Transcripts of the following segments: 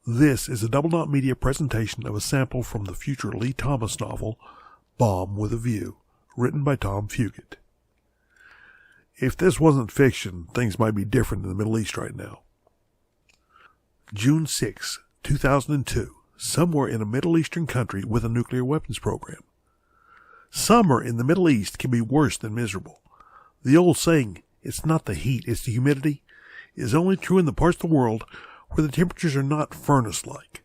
This is a Double Knot Media presentation of a sample from the future Lee Thomas novel, Bomb with a View, written by Tom Fugit. If this wasn't fiction, things might be different in the Middle East right now. June 6, 2002, somewhere in a Middle Eastern country with a nuclear weapons program. Summer in the Middle East can be worse than miserable. The old saying, "It's not the heat, it's the humidity," is only true in the parts of the world where the temperatures are not furnace-like.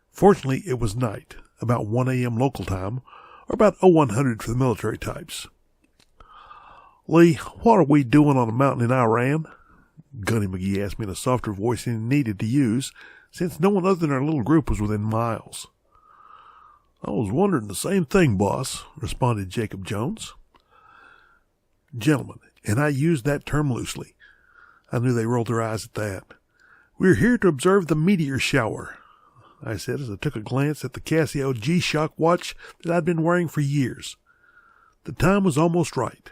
Fortunately, it was night, about 1 a.m. local time, or about 0100 for the military types. "Lee, what are we doing on a mountain in Iran?" Gunny McGee asked me in a softer voice than he needed to use, since no one other than our little group was within miles. "I was wondering the same thing, boss," responded Jacob Jones. "Gentlemen," and I used that term loosely. I knew they rolled their eyes at that. "We're here to observe the meteor shower," I said as I took a glance at the Casio G-Shock watch that I'd been wearing for years. The time was almost right,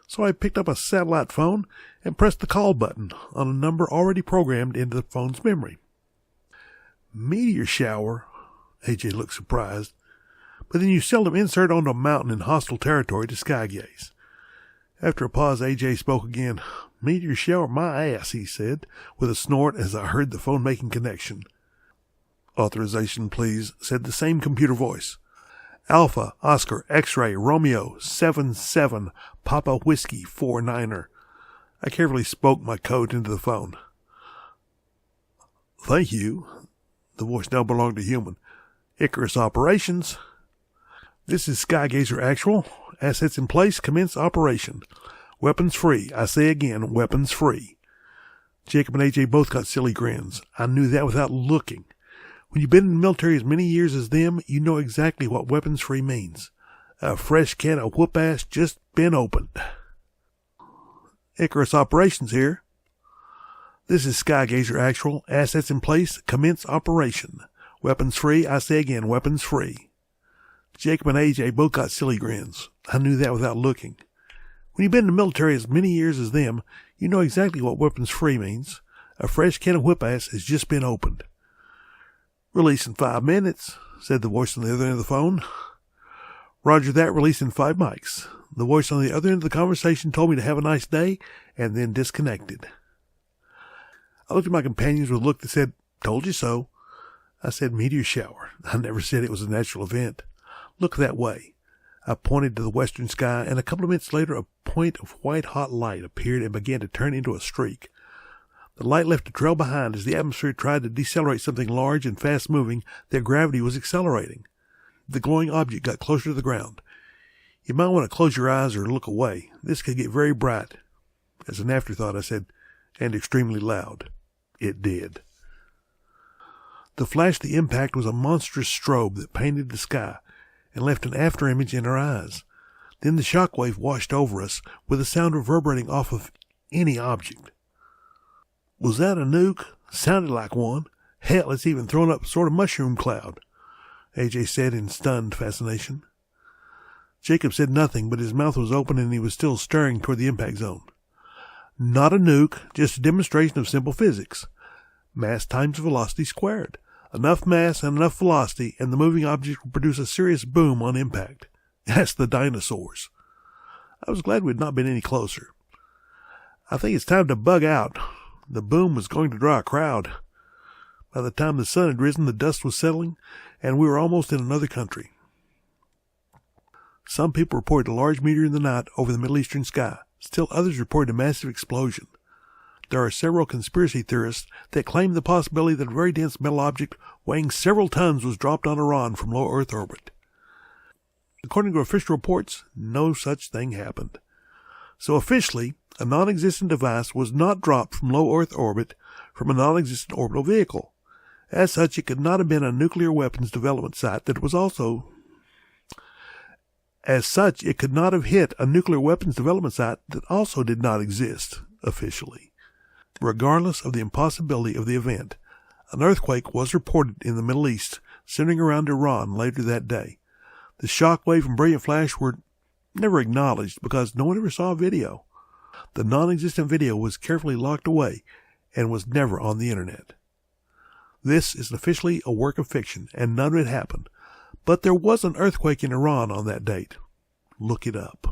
so I picked up a satellite phone and pressed the call button on a number already programmed into the phone's memory. "Meteor shower?" AJ looked surprised. "But then you seldom insert onto a mountain in hostile territory to sky gaze." After a pause, AJ spoke again. "Meteor shower my ass," he said, with a snort as I heard the phone making connection. "Authorization, please," said the same computer voice. "Alpha, Oscar, X-Ray, Romeo, 7-7, Papa Whiskey, 4-9er. I carefully spoke my code into the phone. "Thank you." The voice now belonged to human. "Icarus Operations. This is Skygazer Actual. Assets in place. Commence operation. Weapons free. I say again, weapons free." Jacob and AJ both got silly grins. I knew that without looking. When you've been in the military as many years as them, you know exactly what weapons free means. A fresh can of whoop-ass just been opened. "Icarus Operations here. This is Skygazer Actual. Assets in place. Commence operation. Weapons free. I say again, weapons free." Jacob and AJ both got silly grins. I knew that without looking. When you've been in the military as many years as them, you know exactly what weapons free means. A fresh can of whip-ass has just been opened. "Release in 5 minutes, said the voice on the other end of the phone. "Roger that, release in 5 mics. The voice on the other end of the conversation told me to have a nice day, and then disconnected. I looked at my companions with a look that said, "Told you so." I said meteor shower. I never said it was a natural event. "Look that way." I pointed to the western sky, and a couple of minutes later a point of white-hot light appeared and began to turn into a streak. The light left a trail behind as the atmosphere tried to decelerate something large and fast-moving that gravity was accelerating. The glowing object got closer to the ground. "You might want to close your eyes or look away. This could get very bright." As an afterthought, I said, "and extremely loud." It did. The flash of the impact was a monstrous strobe that painted the sky and left an afterimage in our eyes. Then the shockwave washed over us, with a sound reverberating off of any object. "Was that a nuke?" "Sounded like one. Hell, it's even thrown up a sort of mushroom cloud," AJ said in stunned fascination. Jacob said nothing, but his mouth was open and he was still staring toward the impact zone. "Not a nuke, just a demonstration of simple physics. Mass times velocity squared. Enough mass and enough velocity, and the moving object will produce a serious boom on impact. That's the dinosaurs." I was glad we had not been any closer. "I think it's time to bug out. The boom was going to draw a crowd." By the time the sun had risen, the dust was settling, and we were almost in another country. Some people reported a large meteor in the night over the Middle Eastern sky. Still others reported a massive explosion. There are several conspiracy theorists that claim the possibility that a very dense metal object weighing several tons was dropped on Iran from low Earth orbit. According to official reports, no such thing happened. So officially, a non-existent device was not dropped from low Earth orbit from a non-existent orbital vehicle. As such, it could not have been a nuclear weapons development site that was also... As such, it could not have hit a nuclear weapons development site that also did not exist, officially. Regardless of the impossibility of the event, an earthquake was reported in the Middle East, centering around Iran later that day. The shockwave and brilliant flash were never acknowledged because no one ever saw a video. The non-existent video was carefully locked away and was never on the internet. This is officially a work of fiction, and none of it happened. But there was an earthquake in Iran on that date. Look it up.